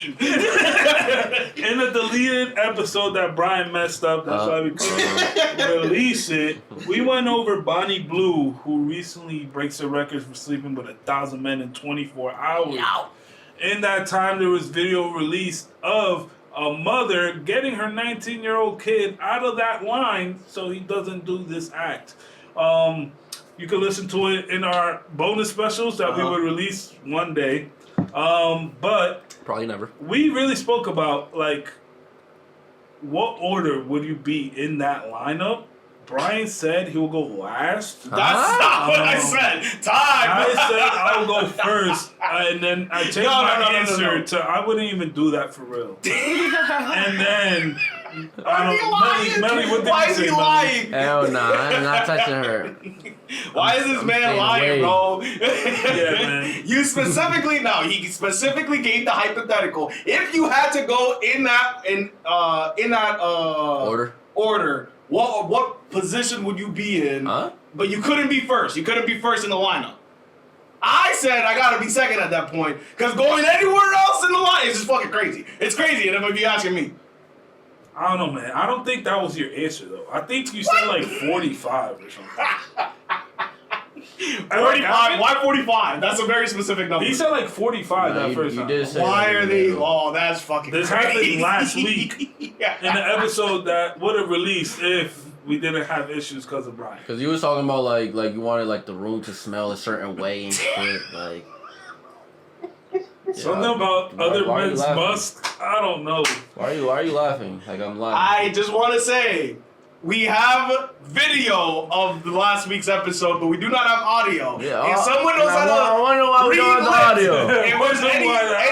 In the deleted episode that Brian messed up, that's why we couldn't release it. We went over Bonnie Blue, who recently breaks the records for sleeping with 1,000 men in 24 hours. Yow. In that time, there was video released of a mother getting her 19-year-old kid out of that line so he doesn't do this act. You can listen to it in our bonus specials that we would release one day. But probably never. We really spoke about, like, what order would you be in that lineup? Brian said he will go last. That's not what I said. Time. I said I will go first, and then I changed my answer to I wouldn't even do that for real. And then Melly, what did Why is he lying? Hell nah, I'm not touching her. Why is this man lying, bro? Yeah, man. He specifically gave the hypothetical. If you had to go in that order, what position would you be in? Huh? But you couldn't be first. You couldn't be first in the lineup. I said I gotta be second at that point because going anywhere else in the line is just fucking crazy. It's crazy, if you're asking me. I don't know, man. I don't think that was your answer, though. I think you said like 45 or something. 45? Why 45? That's a very specific number. He said like 45 that first time. Why are they? Oh, that's fucking This crazy. happened last week in the episode that would have released if we didn't have issues because of Brian. Because you was talking about like you wanted like the room to smell a certain way and shit. Like something about other men's musk. I don't know. Why are you laughing? Like I'm laughing. I just want to say we have video of the last week's episode, but we do not have audio. Yeah, if someone knows how to I wonder why we don't have the audio. If there's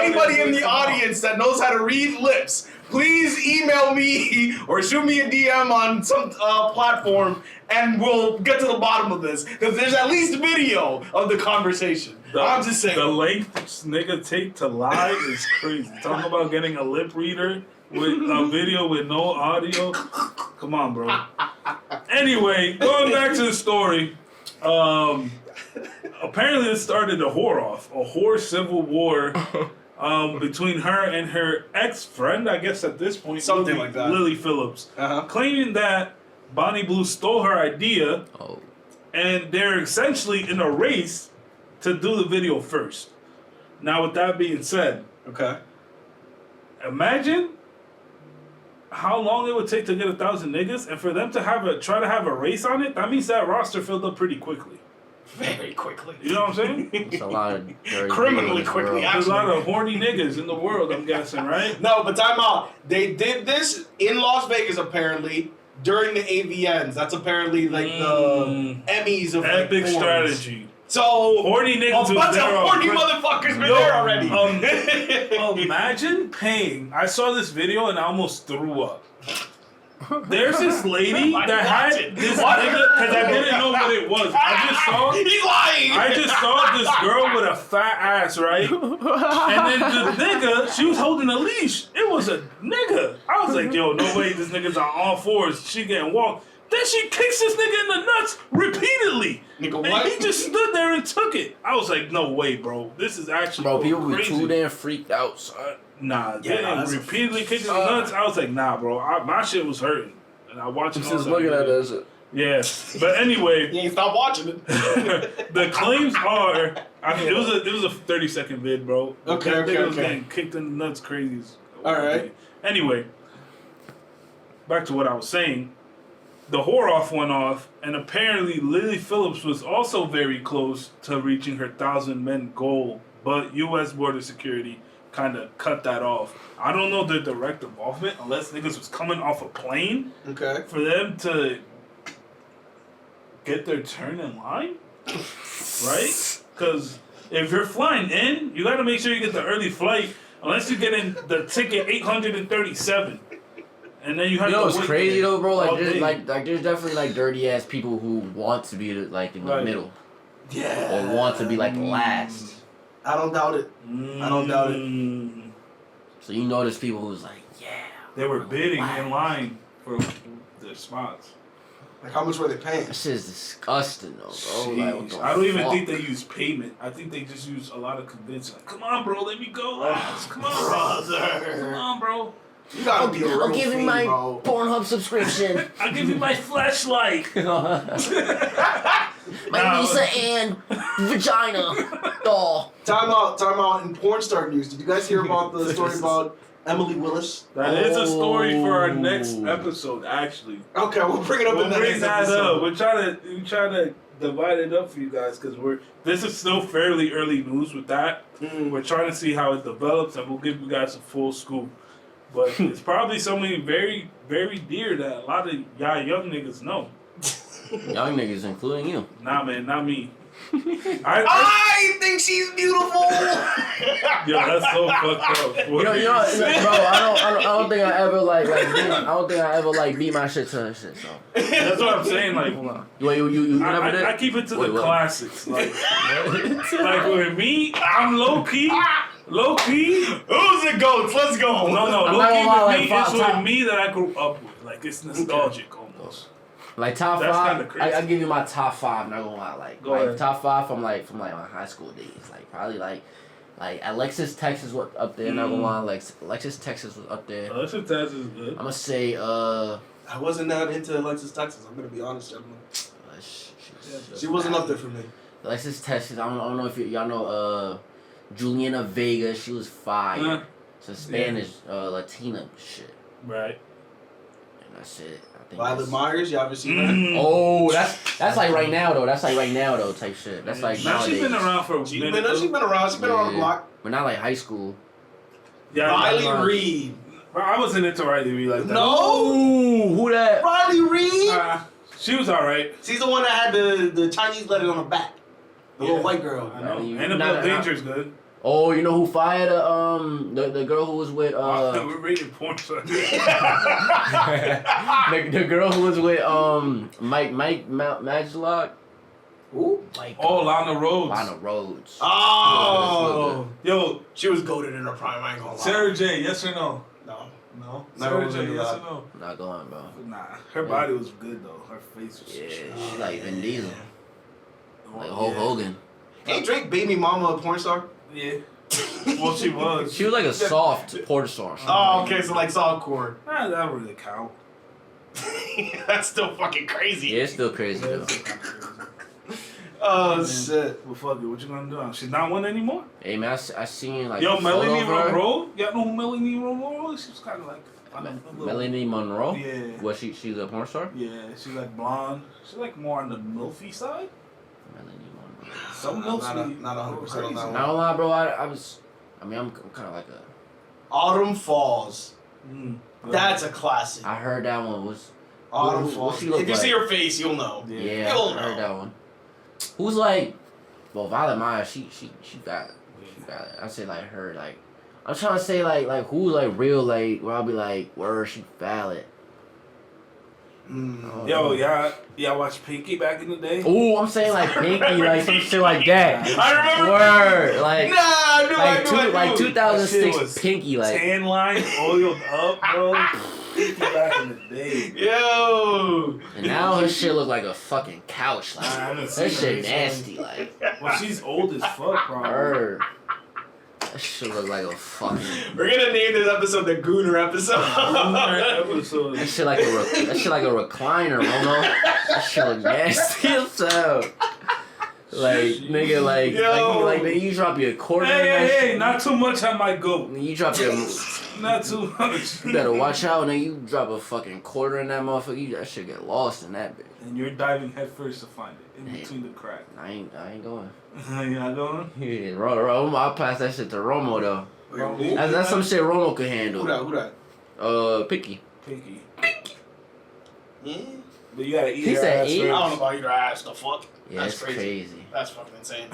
anybody in the audience that knows how to read lips, please email me or shoot me a DM on some platform, and we'll get to the bottom of this. Because there's at least video of the conversation. I'm just saying. The length nigga take to lie is crazy. Talking about getting a lip reader with a video with no audio. Come on, bro. Anyway, going back to the story. Apparently it started a whore civil war between her and her ex-friend, I guess at this point. Something like that. Lily Phillips. Claiming that Bonnie Blue stole her idea. Oh. And they're essentially in a race to do the video first. Now, with that being said, imagine how long it would take to get 1,000 niggas, and for them to try to have a race on it. That means that roster filled up pretty quickly. Very quickly. You know what I'm saying? It's a lot of criminally quickly. There's a lot of horny niggas in the world, I'm guessing, right? No, but time out. They did this in Las Vegas apparently during the AVNs. That's apparently like the Emmys of epic like, strategy. So horny niggas, a bunch of horny motherfuckers were there already. Imagine paying. I saw this video and I almost threw up. There's this lady that had this nigga, because I didn't know what it was. He's lying. I just saw this girl with a fat ass, right? And then the nigga, she was holding a leash. It was a nigga. I was like, yo, no way this nigga's on all fours. She getting walked. Then she kicks this nigga in the nuts repeatedly. Nigga, what? And he just stood there and took it. I was like, no way, bro. This is actually people crazy. be too damn freaked out, son. Nah, repeatedly kicking the nuts. I was like, nah, bro. My shit was hurting. And I watched it. Just looking at that shit. Yeah. But anyway. You ain't stop watching it. The claims are, it was a 30-second vid, bro. Okay. was getting kicked in the nuts crazy. Alright. Anyway. Back to what I was saying. The whore-off went off, and apparently Lily Phillips was also very close to reaching her 1,000 men goal, but U.S. Border Security kind of cut that off. I don't know their direct involvement, unless niggas was coming off a plane for them to get their turn in line, right? Because if you're flying in, you got to make sure you get the early flight, unless you get in the ticket 837. And then you have it's crazy though, bro. Like there's definitely like dirty ass people who want to be like in the middle, or want to be like last. I don't doubt it. I don't doubt it. So you know, there's people who's like, they were bidding in line for their spots. Like, how much were they paying? That shit is disgusting, though, bro. Jeez. Like, what the I don't even fuck? think they use payment. I think they just use a lot of convincing. Like, come on, bro, let me go. Come on, bro. Come on, bro. You gotta be a real I'll give you fiend, my bro. Pornhub subscription. I'll give you my flashlight. My Lisa and vagina doll. Time out. In porn star news, did you guys hear about the story about Emily Willis? That is a story for our next episode, actually. Okay, we'll bring it up in We'll the bring next that episode. up. We're trying to divide it up for you guys because this is still fairly early news with that. We're trying to see how it develops, and we'll give you guys a full scoop. But it's probably something very, very dear that a lot of y'all young niggas know. Young niggas, including you. Nah, man, not me. I think she's beautiful. Yo, that's so fucked up. You know, bro. I don't think I ever beat my shit to her shit. So That's what I'm saying. Like, you never did. I keep it to Wait, the what? classics. Like with me, I'm low key. Who's the goats? Let's go. No, I'm low not key gonna lie, with me like, is top- with me that I grew up with. Like, it's nostalgic almost. Like top That's five, kinda crazy. I give you my top five. Not gonna lie, like Go ahead. top five from my high school days. Like probably like Alexis Texas was up there. Not gonna lie, like Alexis Texas was up there. Alexis Texas is good. I'm gonna say I wasn't that into Alexis Texas. I'm gonna be honest, gentlemen. She wasn't up there for me. Alexis Texas. I don't know if y'all know Juliana Vega. She was fire. It's a Spanish Latina shit. Right. And that's it. I think Violet that's- Myers, you ever seen her? Oh, that's like right now though. That's like right now though type shit. That's like Now nowadays. she's been around for a She's minute. been around. She's been around the block. But not like high school. Yeah, Riley Reid. I wasn't into Riley Reid like that. No, Ooh, who that? Riley Reid. She was alright. She's the one that had the Chinese letter on her back. The little white girl. I know. Riley- Annabelle Nah. Danger's good. Oh, you know who fired the girl who was with We're rated porn stars. the girl who was with Mike Maglock. Ooh. Like Lana Rhodes. Lana Rhodes. Oh. Yo, She was goated in her prime. I ain't gonna lie. Sarah J, yes or no? No. No. Never Sarah was J, into yes that. or no? Not going, bro. Nah, her body was good though. Her face was. Yeah, she's like Vin Diesel, like Oh, Hulk yeah. Hogan. Ain't Drake baby mama a porn star? Yeah. Well, she was. She was like a soft porn star. Oh, okay. So like softcore. Nah, that don't really count. That's still fucking crazy. Yeah, it's still crazy Yeah, though. it's kinda crazy. Oh Man, shit. Well, fuck it. What you gonna do? She's not one anymore. Hey man, I seen like Yo, a photo Melanie of her. Monroe. Y'all know who Melanie Monroe is? She was kind of like a little- Melanie Monroe. Yeah. Was she's a porn star? Yeah, she's like blonde. She's like more on the milfy side. Melanie Monroe. Some Not milfy. not 100% on that I one. don't lie, bro. I'm kind of like a. Autumn Falls. Mm. That's a classic. I heard that one was. Autumn what Falls. she look If you like? see her face, you'll know. Yeah, You'll I heard know. that one. Who's like, well, Violet Myers, she got it. She got it. I say like her, like, I'm trying to say like who's like real, like, where I'll be like, where she valid. Yo, y'all watch Pinky back in the day? Ooh, I'm saying like Pinky, like some shit like that. I remember. Word, like, Nah, I do. like That shit 2006 was Pinky, like. Tan line oiled up, bro. Pinky back in the day. Yo. And now her shit look like a fucking couch, I like. haven't That seen shit her. nasty, like. Well, she's old as fuck, bro. Her. That shit look like a fucking. We're gonna name this episode the Gooner episode. Episode. That shit like a recliner, Romo. That shit look nasty as hell. Like nigga, like you drop your quarter. in that Hey, shit. not too much on my goat. You drop your. Not too much. You better watch out, nigga. You drop a fucking quarter in that motherfucker. That shit get lost in that bitch. And you're diving headfirst to find it in Hey. between the crack. I ain't going. You're not going? Yeah, Romo. I'll pass that shit to Romo though. Who That's some shit Romo could handle. Who that? Picky. Pinky. Yeah. But you gotta eat He her said ass eat? I don't know first. about your ass. The fuck? Yeah, That's it's crazy. That's fucking insane.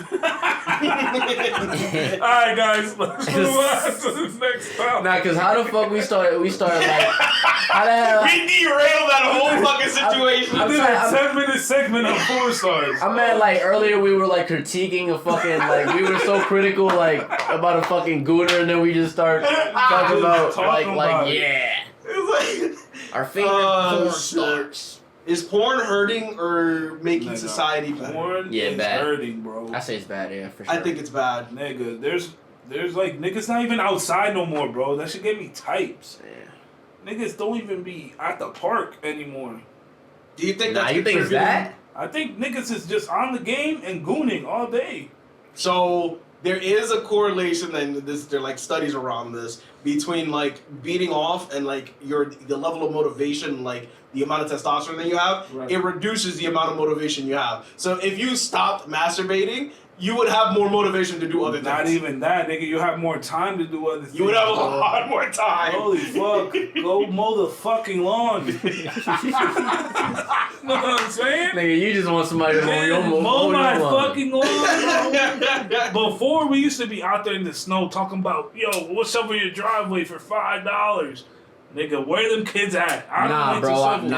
Alright, guys, let's move on to the next topic. Nah, cause how the fuck we started like how the hell We derailed that whole fucking situation. I did I'm- a 10-minute segment of 4 stars. I meant like earlier we were like critiquing a fucking like we were so critical like about a fucking Gooner and then we just start talking about Talking about it. yeah It's like, our favorite Oh, porn shit. stars. Is porn hurting or making society better? Porn is bad. hurting, bro. I say it's bad, yeah, for sure. I think it's bad. Nigga, there's like niggas not even outside no more, bro. That shit gave me types. Yeah. Niggas don't even be at the park anymore. Do you think that's you think it's contributing? that? I think niggas is just on the game and gooning all day. So there is a correlation, and there are like studies around this between like beating off and like the level of motivation, like the amount of testosterone that you have. Right. It reduces the amount of motivation you have. So if you stopped masturbating, you would have more motivation to do other things. Not even that, nigga. You have more time to do other things. You would have a bro. lot more time. Holy fuck. Go mow the fucking lawn. You know what I'm saying? Nigga, you just want somebody to Mow my fucking lawn, Yeah. bro. Before, we used to be out there in the snow talking about, yo, what's up with your driveway for $5? Nigga, where them kids at? I Nah, don't bro, I don't think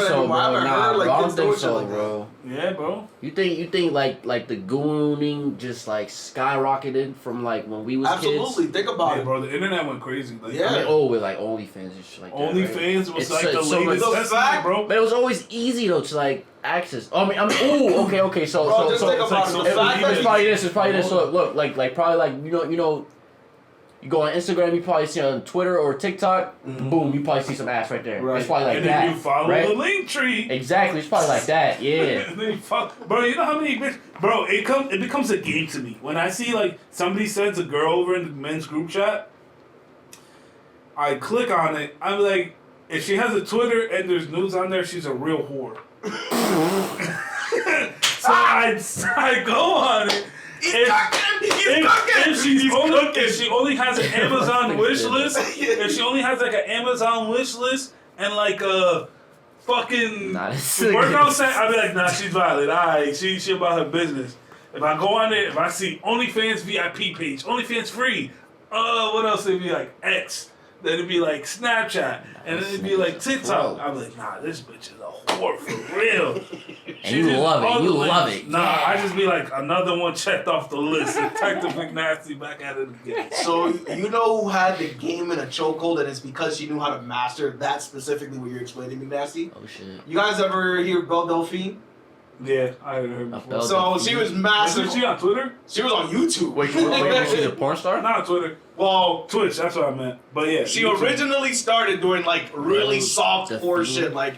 so, bro. Nah, bro, I don't think so, bro. Yeah, bro. You think like the gooning just like skyrocketed from like when we was Absolutely. kids? Think about Yeah, it. bro, the internet went crazy. Like, Yeah. I mean, with like OnlyFans and shit like that. Right? OnlyFans was It's like the so much- latest The testament, fact- bro. But it was always easy though to like access. Okay. So Bro, just think it's about like it. so The fact even- it's that probably this. It's probably this. So look, like probably like you know. You go on Instagram, you probably see on Twitter or TikTok, boom, you probably see some ass right there. Right. It's probably like and that. then you follow right? the link tree. Exactly, it's probably like that, yeah. And then you bro, you know how many bitch, bro? It becomes a game to me when I see like somebody sends a girl over in the men's group chat. I click on it. I'm like, if she has a Twitter and there's news on there, she's a real whore. So I go on it. If she only has an Amazon wish list, if she only has like an Amazon wish list and like a fucking workout set, I'd be like, nah, she's valid. Alright, she about her business. If I go on there, if I see OnlyFans VIP page, OnlyFans free, what else? It'd be like X. Then it'd be like Snapchat, and then it'd be like TikTok. I'd be like, nah, this bitch is a whore for real. And you love it. You love it. Nah, I just be like, another one checked off the list. Detective McNasty back at it again. So you know who had the game in a chokehold, and it's because she knew how to master that specifically what you're explaining, McNasty? Oh shit. You guys ever hear Belle Delphine? Yeah, I heard her before. So she was massive. Isn't she on Twitter? She was on YouTube. Wait, she's a porn star? Not on Twitter. Well, Twitch, that's what I meant. But yeah. she YouTube. originally started doing like really soft the core theme. shit, like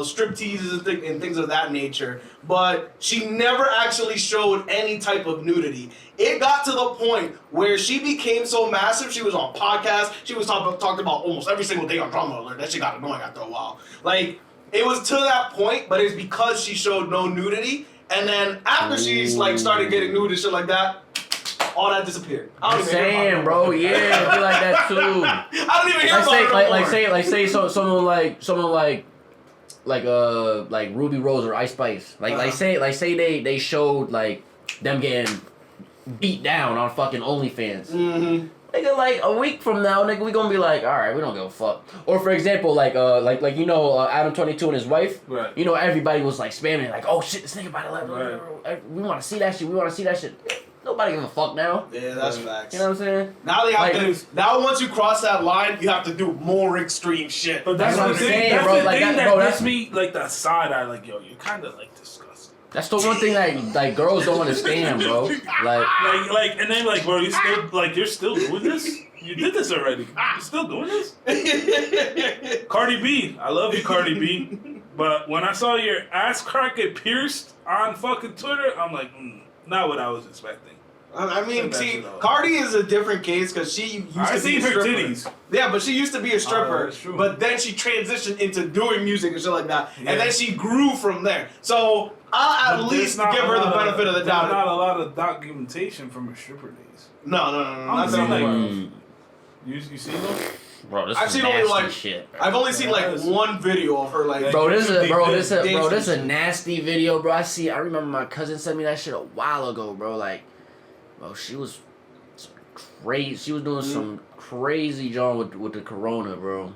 strip teases and things of that nature. But she never actually showed any type of nudity. It got to the point where she became so massive. She was on podcasts. She was talking about almost every single day on Drama Alert. That shit got annoying after a while. Like, it was to that point, but it's because she showed no nudity. And then after she's like started getting nude and shit like that, all that disappeared. I don't I'm even hear about saying, it. bro, yeah, I feel like that too. I don't even hear about it no more. Someone like Ruby Rose or Ice Spice. Like say they showed like them getting beat down on fucking OnlyFans. Mm-hmm. Nigga, like a week from now, nigga, we gonna be like, all right, we don't give a fuck. Or for example, like you know, Adam 22 and his wife. Right. You know, everybody was like spamming, like, oh shit, this nigga about to let, we want to see that shit. We want to see that shit. Nobody give a fuck now. Yeah, that's facts. You know what I'm saying? Now they have Like, to. Now once you cross that line, you have to do more extreme shit. But that's That's what what I'm I'm saying, saying, that's bro. the Like thing that- that bro, gets that's- me like that side eye, like, yo, you're kind of like disgusting. That's the one thing that like girls don't understand, bro. Like And then like, bro, you're still doing this? You did this already. You still doing this? Cardi B, I love you, Cardi B. But when I saw your ass crack get pierced on fucking Twitter, I'm like, not what I was expecting. I mean, see, Cardi is a different case because she used to be a seen her stripper. titties. Yeah, but she used to be a stripper, that's true. but then she transitioned into doing music and shit like that, Yeah. and then she grew from there. So I'll at But least there's give not her a the lot benefit of the there's doubt. not a lot of documentation from her stripper days. No, I'm not saying, that like, much. You seen them? bro, this I've is seen nasty only like shit. I've only seen like one video of her like. Bro, this Dancing is a shit. nasty video, bro. I remember my cousin sent me that shit a while ago, bro. Like, bro, she was crazy. She was doing some crazy John with the Corona, bro.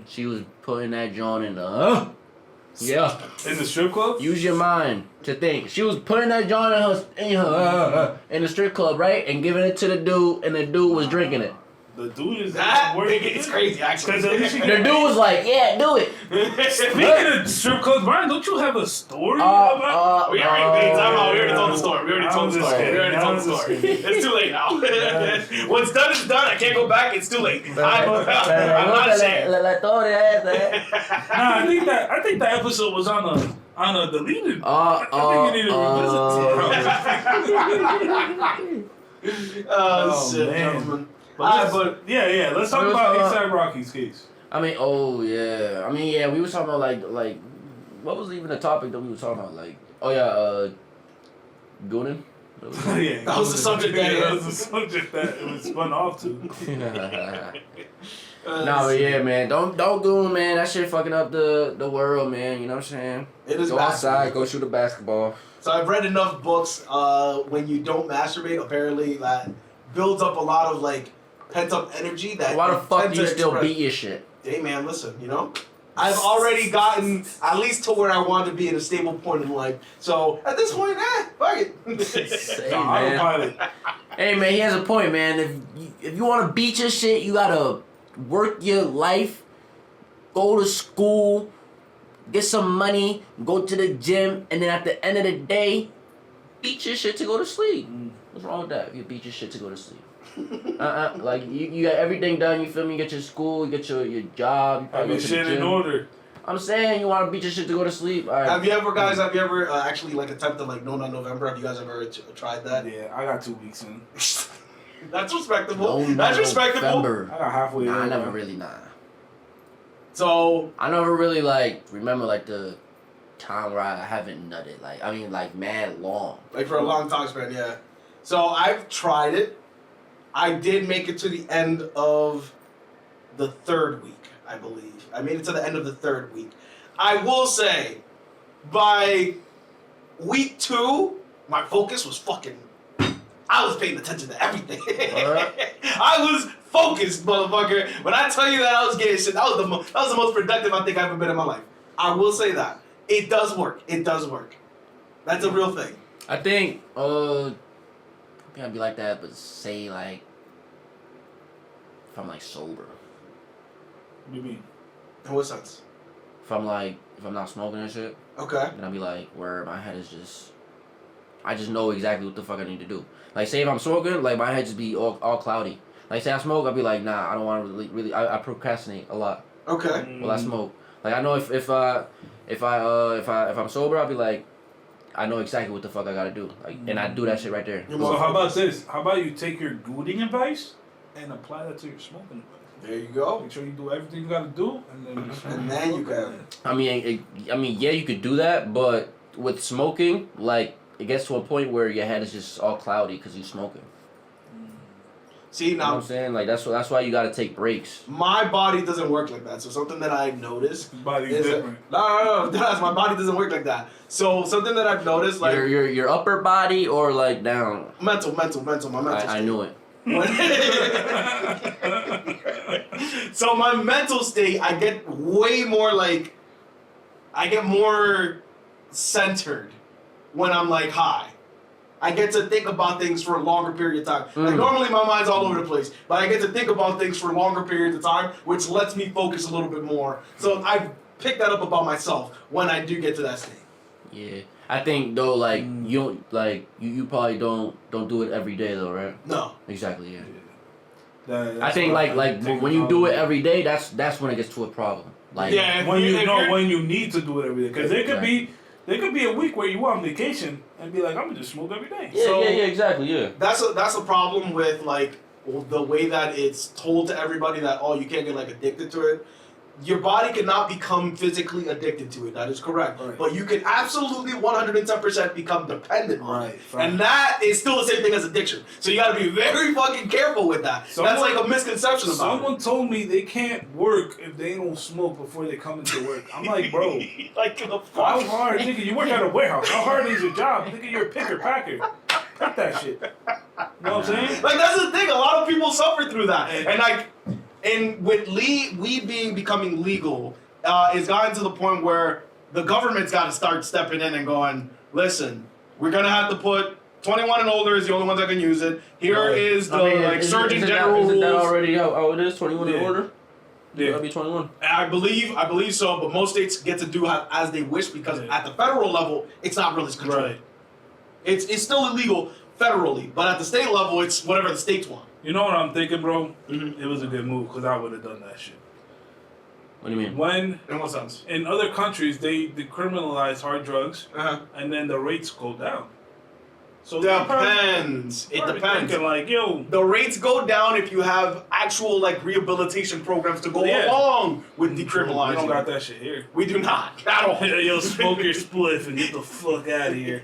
She was putting that John in the yeah. In the strip club? Use your mind to think. She was putting that John in the strip club, right, and giving it to the dude, and the dude was drinking it. The dude is That working. it's crazy actually. Because at least you The can- dude was like, "Yeah, do it." Speaking of strip clubs, Brian, don't you have a story about? We already told the story. We already told the story. It's too late now. What's done is done. I can't go back. It's too late. I'm not ashamed. La historia esa. Nah, I think that episode was on a deleted. I think you need to revisit it. Oh shit, man. gentlemen. But yeah. Let's talk about ASAP Rocky's case. I mean, we were talking about like, what was even the topic that we were talking about? Like, Gooner. Yeah, That was the subject that that was the subject that it was spun off to. Nah, but yeah, man, don't do it, man. That shit fucking up the world, man. You know what I'm saying? It is go outside, go shoot a basketball. So I've read enough books. When you don't masturbate, apparently that builds up a lot of like pent up energy. That Why the you fuck tend do you to still express. beat your shit? Hey man, listen. I've already gotten at least to where I want to be in a stable point in life. So at this point, fuck it. Hey, Nah, man. autopilot. Hey, man, he has a point, man. If you want to beat your shit, you gotta work your life, go to school, get some money, go to the gym, and then at the end of the day, beat your shit to go to sleep. What's wrong with that? If you beat your shit to go to sleep. Like you got everything done. You feel me? You get your school, you get your job. You Have probably your go to the shit in gym. order. I'm saying you want to beat your shit to go to sleep. All right. Have you ever actually like attempted like No Nut November? Have you guys ever tried that? Yeah, I got 2 weeks in. That's respectable. No, That's respectable. November. I got halfway Nah, I there. never really So I never really like remember like the time where I haven't nutted. Like I mean like mad long. like for a long time span, yeah. So I've tried it. I did make it to the end of the 3rd week, I believe. I made it to the end of the 3rd week. I will say, by week 2, my focus was fucking. I was paying attention to everything. I was focused, motherfucker. When I tell you that I was getting shit, that was the most productive I think I've ever been in my life. I will say that it does work. It does work. That's a real thing. I think can't be like that, but say like if I'm like sober. What do you mean? In what sense? If I'm not smoking and shit, Okay. then I'll be like where my head is just I just know exactly what the fuck I need to do. Like say if I'm smoking, like my head just be all cloudy. Like say I smoke, I'll be like, nah, I don't want to really I procrastinate a lot Okay. while I smoke. Like I know if I'm sober, I'll be like, I know exactly what the fuck I gotta do. Like and I do that shit right there. So how about this? How about you take your gooning advice and apply that to your smoking advice? There you go. Make sure you do everything you gotta do, and then just And then you can. I mean, yeah, you could do that, but with smoking, like it gets to a point where your head is just all cloudy because you're smoking. See You know what now, I'm saying? Like that's why you gotta take breaks. my body doesn't work like that. So something that I noticed body's is different. no, my body doesn't work like that. So something that I've noticed, like Your upper body or like down. mental, my mental. I knew it. So my mental state, I get way more like, I get more centered when I'm like high. I get to think about things for a longer period of time. Like normally my mind's all over the place, but I get to think about things for longer periods of time, which lets me focus a little bit more. So I've picked that up about myself when I do get to that state. Yeah, I think though, like you probably don't do it every day though, right? No. Exactly. Yeah. That's I think what like take when you do it problem. every day, that's when it gets to a problem. Like Yeah. when If you know you're- when you need to do it every day, because there could Right. be a week where you on vacation and be like, I'm gonna just smoke every day. Yeah, So- exactly, yeah. That's a problem with like the way that it's told to everybody that you can't get like addicted to it. Your body cannot become physically addicted to it. That is correct. Right. But you can absolutely 110% become dependent on it. Right. And that is still the same thing as addiction. So you got to be very fucking careful with that. That's like a misconception about Someone told me they can't work if they don't smoke before they come into work. I'm like, bro, it. Like the how fuck. hard, nigga? You work at a warehouse. How hard is your job? Nigga, you're a picker packer. Pick that shit. You know what I'm saying? Like that's the thing. A lot of people suffer through that, and with weed becoming legal, it's gotten to the point where the government's got to start stepping in and going, listen, we're gonna have to put 21 and older is the only ones that can use it. Here is the Surgeon General rules. Isn't that rules. already how it is? 21 and Yeah. older. Yeah. That'd be 21. I believe so, but most states get to do as they wish because at the federal level, it's not really controlled. Right. It's still illegal federally, but at the state level, it's whatever the states want. You know what I'm thinking, bro? Mhm. It was a good move because I would have done that shit. What do you mean? When In what sense? in other countries they decriminalize hard drugs Uh-huh. and then the rates go down. So Depends. It probably depends. thinking like, yo, The rates go down if you have actual like rehabilitation programs to go Yeah. along with we decriminalizing. don't got that shit here. We do not at all. Yo, smoke your spliff and get the fuck out of here.